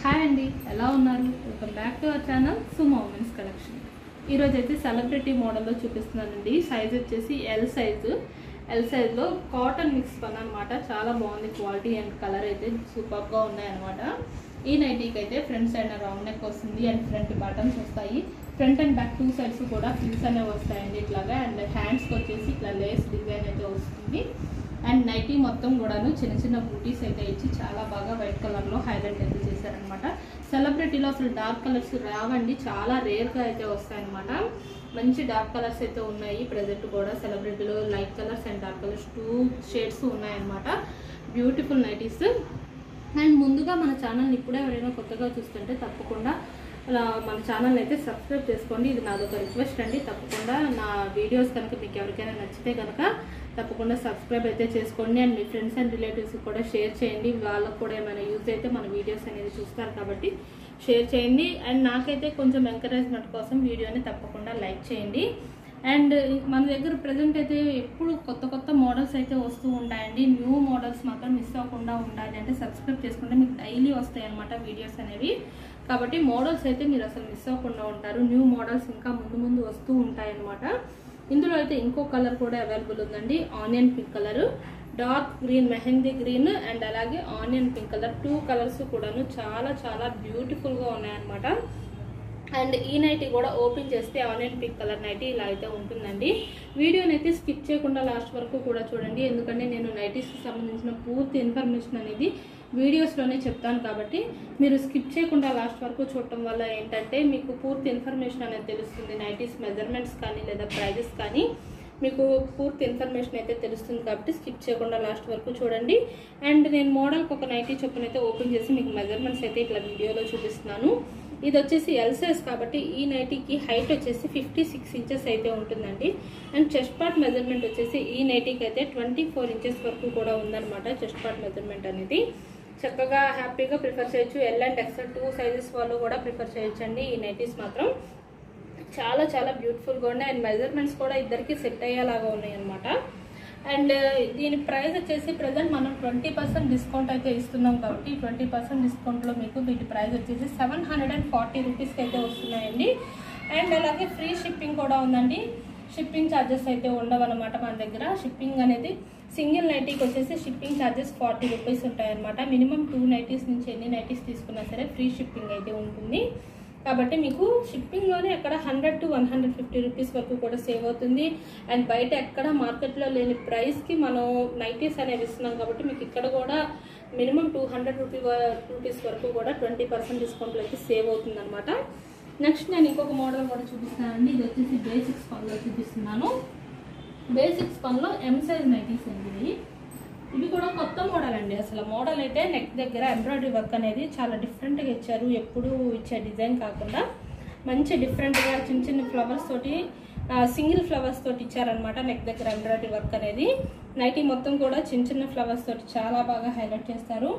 Hi అండి, ఎలా ఉన్నారు? Welcome back to our channel Suma women's collection. ఈరోజు అయితే సెలబ్రిటీ మోడల్లో చూపిస్తున్నానండి. సైజ్ వచ్చేసి ఎల్ సైజ్లో కాటన్ మిక్స్ పని అనమాట. చాలా బాగుంది క్వాలిటీ అండ్ కలర్ అయితే సూపర్గా ఉన్నాయన్నమాట. ఈ నైటీకి అయితే ఫ్రంట్ సైడ్ రౌండ్ నెక్ వస్తుంది అండ్ ఫ్రంట్ బటన్స్ వస్తాయి. Front and back two sides కూడా ఫ్రిల్స్ అనేవి వస్తాయండి ఇట్లాగా. అండ్ హ్యాండ్స్కి వచ్చేసి ఇట్లా లేస్ డిజైన్ అయితే వస్తుంది. అండ్ నైటీ మొత్తం కూడాను చిన్న చిన్న బూటీస్ అయితే ఇచ్చి చాలా బాగా వైట్ కలర్లో హైలైట్ అయితే చేశారనమాట. సెలబ్రిటీలో అసలు డార్క్ కలర్స్ రావండి, చాలా రేర్గా అయితే వస్తాయన్నమాట. మంచి డార్క్ కలర్స్ అయితే ఉన్నాయి. ప్రజెంట్ కూడా సెలబ్రిటీలో light colours and dark colours 2 shades ఉన్నాయన్నమాట. Beautiful nighties. అండ్ ముందుగా మన ఛానల్ని ఇప్పుడే ఎవరైనా కొత్తగా చూస్తుంటే తప్పకుండా మన ఛానల్ అయితే సబ్స్క్రైబ్ చేసుకోండి. ఇది నాదొక రిక్వెస్ట్ అండి. తప్పకుండా నా వీడియోస్ కనుక మీకు ఎవరికైనా నచ్చితే కనుక తప్పకుండా సబ్స్క్రైబ్ అయితే చేసుకోండి. అండ్ మీ ఫ్రెండ్స్ అండ్ రిలేటివ్స్కి కూడా షేర్ చేయండి. వాళ్ళకు కూడా ఏమైనా యూజ్ అయితే మన వీడియోస్ అనేది చూస్తారు కాబట్టి షేర్ చేయండి. అండ్ నాకైతే కొంచెం ఎంకరేజ్మెంట్ కోసం వీడియోని తప్పకుండా లైక్ చేయండి. అండ్ మన దగ్గర ప్రజెంట్ అయితే ఎప్పుడు కొత్త మోడల్స్ అయితే వస్తూ ఉంటాయండి. న్యూ మోడల్స్ మాత్రం మిస్ అవ్వకుండా ఉండాలి అంటే సబ్స్క్రైబ్ చేసుకుంటే మీకు డైలీ వస్తాయి అన్నమాట వీడియోస్ అనేవి. కాబట్టి మోడల్స్ అయితే మీరు అసలు మిస్ అవ్వకుండా ఉంటారు. న్యూ మోడల్స్ ఇంకా ముందు వస్తూ ఉంటాయన్నమాట. ఇందులో అయితే ఇంకో కలర్ కూడా అవైలబుల్ ఉందండి. Onion pink colour, dark green, mehndi green and అలాగే ఆనియన్ పింక్ కలర్ 2 కలర్స్ కూడాను చాలా బ్యూటిఫుల్గా ఉన్నాయన్నమాట. అండ్ ఈ నైటీ కూడా ఓపెన్ చేస్తే ఆనియన్ పింక్ కలర్ నైటీ ఇలా అయితే ఉంటుందండి. వీడియోని అయితే స్కిప్ చేయకుండా లాస్ట్ వరకు కూడా చూడండి. ఎందుకంటే నేను నైటీస్కి సంబంధించిన పూర్తి ఇన్ఫర్మేషన్ అనేది వీడియోస్లోనే చెప్తాను కాబట్టి మీరు స్కిప్ చేయకుండా లాస్ట్ వరకు చూడటం వల్ల ఏంటంటే మీకు పూర్తి ఇన్ఫర్మేషన్ అనేది తెలుస్తుంది. నైటీస్ మెజర్మెంట్స్ కానీ లేదా ప్రైజెస్ కానీ మీకు పూర్తి ఇన్ఫర్మేషన్ అయితే తెలుస్తుంది కాబట్టి స్కిప్ చేయకుండా లాస్ట్ వరకు చూడండి. అండ్ నేను మోడల్కి ఒక నైటీ చొప్పున అయితే ఓపెన్ చేసి మీకు మెజర్మెంట్స్ అయితే ఇట్లా వీడియోలో చూపిస్తున్నాను. ఇది వచ్చేసి ఎల్ సైజ్ కాబట్టి ఈ నైటీకి హైట్ వచ్చేసి 56 ఇంచెస్ అయితే ఉంటుందండి. అండ్ చెస్ట్ పార్ట్ మెజర్మెంట్ వచ్చేసి ఈ నైటీకి అయితే 24 ఇంచెస్ వరకు కూడా ఉందన్నమాట. చెస్ట్ పార్ట్ మెజర్మెంట్ అనేది చక్కగా హ్యాపీగా ప్రిఫర్ చేయొచ్చు. ఎల్ అండ్ ఎక్సెల్ 2 సైజెస్ వాళ్ళు కూడా ప్రిఫర్ చేయొచ్చండి. ఈ నైటీస్ మాత్రం చాలా బ్యూటిఫుల్గా ఉన్నాయి. అండ్ మెజర్మెంట్స్ కూడా ఇద్దరికి సెట్ అయ్యేలాగా ఉన్నాయి అనమాట. అండ్ దీని ప్రైస్ వచ్చేసి ప్రజెంట్ మనం 20% డిస్కౌంట్ అయితే ఇస్తున్నాం కాబట్టి 20% డిస్కౌంట్లో మీకు వీటి ప్రైస్ వచ్చేసి 740 రూపీస్కి అయితే వస్తున్నాయండి. అండ్ అలాగే ఫ్రీ షిప్పింగ్ కూడా ఉందండి. షిప్పింగ్ ఛార్జెస్ అయితే ఉండవన్నమాట మన దగ్గర. షిప్పింగ్ అనేది సింగిల్ నైటీకి వచ్చేసి షిప్పింగ్ ఛార్జెస్ 40 రూపీస్ ఉంటాయన్నమాట. మినిమం 2 నైటీస్ నుంచి ఎన్ని నైటీస్ తీసుకున్నా సరే ఫ్రీ షిప్పింగ్ అయితే ఉంటుంది. కాబట్టి మీకు షిప్పింగ్లోనే ఎక్కడ 100 to 150 రూపీస్ వరకు కూడా సేవ్ అవుతుంది. అండ్ బయట ఎక్కడ మార్కెట్లో లేని ప్రైస్కి మనం నైటీస్ అనేవి ఇస్తున్నాం కాబట్టి మీకు ఇక్కడ కూడా మినిమం 200 రూపీస్ వరకు కూడా 20% డిస్కౌంట్లో అయితే సేవ్ అవుతుంది అనమాట. నెక్స్ట్ నేను ఇంకొక మోడల్ కూడా చూపిస్తానండి. ఇది వచ్చేసి బేసిక్స్ పన్లో చూపిస్తున్నాను. బేసిక్స్ పన్లో ఎం సైజ్ నైటీస్ అండి. ఇవి కూడా కొత్త మోడల్ అండి. అసలు మోడల్ అయితే నెక్ దగ్గర ఎంబ్రాయిడరీ వర్క్ అనేది చాలా డిఫరెంట్గా ఇచ్చారు. ఎప్పుడు ఇచ్చే డిజైన్ కాకుండా మంచి డిఫరెంట్గా చిన్న ఫ్లవర్స్ తోటి సింగిల్ ఫ్లవర్స్ తోటి ఇచ్చారనమాట. నెక్ దగ్గర ఎంబ్రాయిడరీ వర్క్ అనేది నైటీ మొత్తం కూడా చిన్న ఫ్లవర్స్ తోటి చాలా బాగా హైలైట్ చేస్తారు.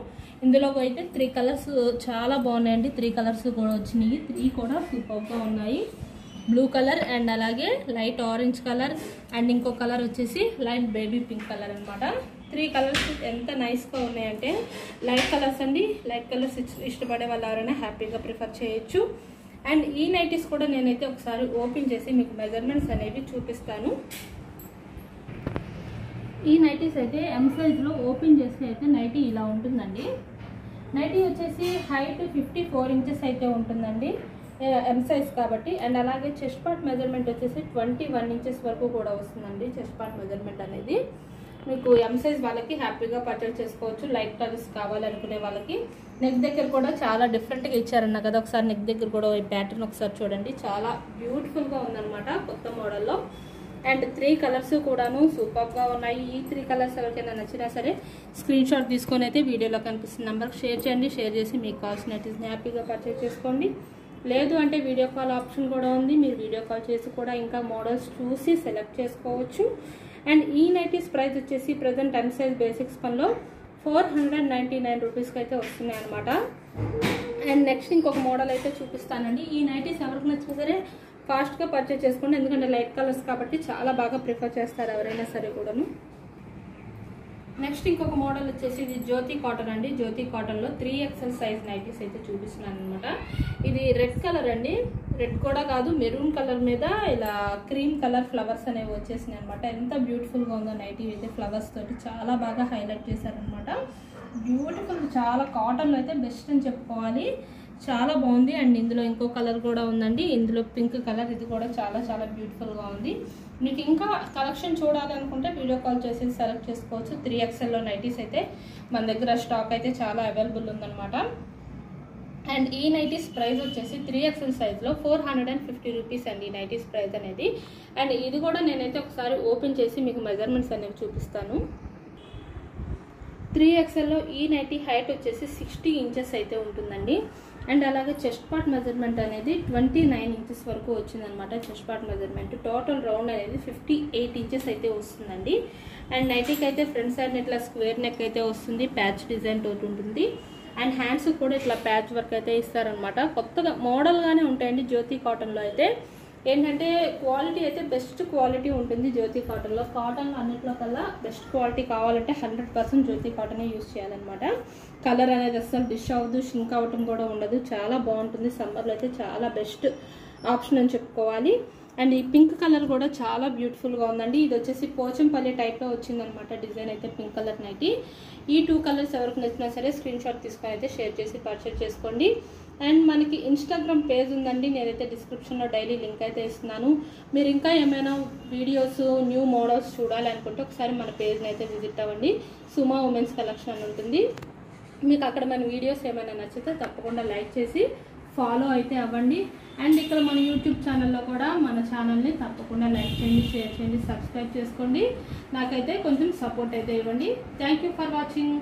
ఇందులో అయితే 3 కలర్స్ చాలా బాగున్నాయండి. 3 కలర్స్ కూడా వచ్చినాయి. 3 కూడా సూపర్గా ఉన్నాయి. బ్లూ కలర్ అండ్ అలాగే లైట్ ఆరెంజ్ కలర్ అండ్ ఇంకో కలర్ వచ్చేసి లైట్ బేబీ పింక్ కలర్ అనమాట. 3 కలర్స్ ఎంత నైస్గా ఉన్నాయంటే లైట్ కలర్స్ అండి. లైట్ కలర్స్ ఇష్టపడే వాళ్ళు ఎవరైనా హ్యాపీగా ప్రిఫర్ చేయొచ్చు. అండ్ ఈ నైటీస్ కూడా నేనైతే ఒకసారి ఓపెన్ చేసి మీకు మెజర్మెంట్స్ అనేవి చూపిస్తాను. ఈ నైటీస్ అయితే ఎం సైజ్లో ఓపెన్ చేస్తే అయితే నైటీ ఇలా ఉంటుందండి. నైటీ వచ్చేసి హైట్ 54 ఇంచెస్ అయితే ఉంటుందండి ఎం సైజ్ కాబట్టి. అండ్ అలాగే చెస్ట్ పార్ట్ మెజర్మెంట్ వచ్చేసి 21 ఇంచెస్ వరకు కూడా వస్తుందండి. చెస్ట్ పార్ట్ మెజర్మెంట్ అనేది మీకు ఎం సైజ్ వాళ్ళకి హ్యాపీగా పర్చేస్ చేసుకోవచ్చు. లైట్ కలర్స్ కావాలనుకునే వాళ్ళకి. నెక్ దగ్గర కూడా చాలా డిఫరెంట్గా ఇచ్చారన్న కదా. ఒకసారి నెక్ దగ్గర కూడా ఈ ప్యాటర్న్ ఒకసారి చూడండి. చాలా బ్యూటిఫుల్గా ఉందన్నమాట కొత్త మోడల్లో. అండ్ 3 కలర్స్ కూడాను సూపర్గా ఉన్నాయి. ఈ 3 కలర్స్ ఎవరికైనా నచ్చినా సరే స్క్రీన్ షాట్ తీసుకొని అయితే వీడియోలో కనిపిస్తున్న నెంబర్కి షేర్ చేయండి. షేర్ చేసి మీకు కావాల్సిన నైటీస్ని హ్యాపీగా పర్చేస్ చేసుకోండి. లేదు అంటే వీడియో కాల్ ఆప్షన్ కూడా ఉంది. మీరు వీడియో కాల్ చేసి కూడా ఇంకా మోడల్స్ చూసి సెలెక్ట్ చేసుకోవచ్చు. అండ్ ఈ నైటీస్ ప్రైస్ వచ్చేసి ప్రజెంట్ ఎం సైజ్ బేసిక్స్ పనిలో 499 రూపీస్కి అయితే వస్తున్నాయి అనమాట. అండ్ నెక్స్ట్ ఇంకొక మోడల్ అయితే చూపిస్తానండి. ఈ నైటీస్ ఎవరికి నచ్చినా సరే ఫాస్ట్గా పర్చేస్ చేసుకోండి. ఎందుకంటే లైట్ కలర్స్ కాబట్టి చాలా బాగా ప్రిఫర్ చేస్తారు ఎవరైనా సరే కూడాను. నెక్స్ట్ ఇంకొక మోడల్ వచ్చేసి ఇది జ్యోతి కాటన్ అండి. జ్యోతి కాటన్లో 3XL సైజ్ నైటీస్ అయితే చూపిస్తున్నాను అనమాట. ఇది రెడ్ కలర్ అండి, రెడ్ కూడా కాదు మెరూన్ కలర్ మీద ఇలా క్రీమ్ కలర్ ఫ్లవర్స్ అనేవి వచ్చేసినాయి అనమాట. ఎంత బ్యూటిఫుల్గా ఉందో నైటీ అయితే ఫ్లవర్స్ తోటి చాలా బాగా హైలైట్ చేశారనమాట. బ్యూటిఫుల్, చాలా కాటన్లో అయితే బెస్ట్ అని చెప్పుకోవాలి. చాలా బాగుంది. అండ్ ఇందులో ఇంకో కలర్ కూడా ఉందండి, ఇందులో పింక్ కలర్, ఇది కూడా చాలా చాలా బ్యూటిఫుల్గా ఉంది. మీకు ఇంకా కలెక్షన్ చూడాలనుకుంటే వీడియో కాల్ చేసి సెలెక్ట్ చేసుకోవచ్చు. 3XLలో నైటీస్ అయితే మన దగ్గర స్టాక్ అయితే చాలా అవైలబుల్ ఉందన్నమాట. అండ్ ఈ నైటీస్ ప్రైస్ వచ్చేసి 3XL సైజ్లో 450 రూపీస్ అండి నైటీస్ ప్రైస్ అనేది. అండ్ ఇది కూడా నేనైతే ఒకసారి ఓపెన్ చేసి మీకు మెజర్మెంట్స్ అనేవి చూపిస్తాను. 3XLలో ఈ నైటీ హైట్ వచ్చేసి 60 ఇంచెస్ అయితే ఉంటుందండి. అండ్ అలాగే చెస్ట్ పార్ట్ మెజర్మెంట్ అనేది 29 ఇంచెస్ వరకు వచ్చిందనమాట. Chest part measurement total round అనేది 58 ఇంచెస్ అయితే వస్తుందండి. అండ్ నైటీకి అయితే ఫ్రంట్ సైడ్ ఇట్లా స్క్వేర్ నెక్ అయితే వస్తుంది, ప్యాచ్ డిజైన్ తోటి ఉంటుంది. అండ్ హ్యాండ్స్ కూడా ఇట్లా ప్యాచ్ వర్క్ అయితే ఇస్తారనమాట. కొత్తగా మోడల్గానే ఉంటాయండి. జ్యోతి కాటన్లో అయితే ఏంటంటే క్వాలిటీ అయితే బెస్ట్ క్వాలిటీ ఉంటుంది జ్యోతి కాటన్లో. కాటన్లో అన్నింటిలో కల్లా బెస్ట్ క్వాలిటీ కావాలంటే 100% జ్యోతి కాటనే యూజ్ చేయాలన్నమాట. కలర్ అనేది అసలు డిష్ అవ్వదు, షింక్ అవ్వటం కూడా ఉండదు. చాలా బాగుంటుంది. సమ్మర్లో అయితే చాలా బెస్ట్ ఆప్షన్ అని చెప్పుకోవాలి. అండ్ ఈ పింక్ కలర్ కూడా చాలా బ్యూటిఫుల్గా ఉందండి. ఇది వచ్చేసి పోచంపల్లి టైప్లో వచ్చిందనమాట డిజైన్ అయితే పింక్ కలర్ నైటీ. ఈ 2 కలర్స్ ఎవరికి నచ్చినా సరే స్క్రీన్ షాట్ తీసుకొని అయితే షేర్ చేసి పర్చేస్ చేసుకోండి. అండ్ మనకి ఇన్స్టాగ్రామ్ పేజ్ ఉందండి, నేనైతే డిస్క్రిప్షన్లో డైలీ లింక్ అయితే ఇస్తున్నాను. మీరు ఇంకా ఏమైనా వీడియోస్ న్యూ మోడల్స్ చూడాలనుకుంటే ఒకసారి మన పేజ్ని అయితే విజిట్ అవ్వండి. సుమా ఉమెన్స్ కలెక్షన్ అని ఉంటుంది. మీకు అక్కడ మన వీడియోస్ ఏమైనా నచ్చితే తప్పకుండా లైక్ చేసి ఫాలో అయితే అవ్వండి. అండ్ ఇక్కడ మన యూట్యూబ్ ఛానల్లో కూడా మన ఛానల్ని తప్పకుండా లైక్ చేయండి, షేర్ చేయండి, సబ్స్క్రైబ్ చేసుకోండి. నాకైతే కొంచెం సపోర్ట్ అయితే ఇవ్వండి. Thank you for watching.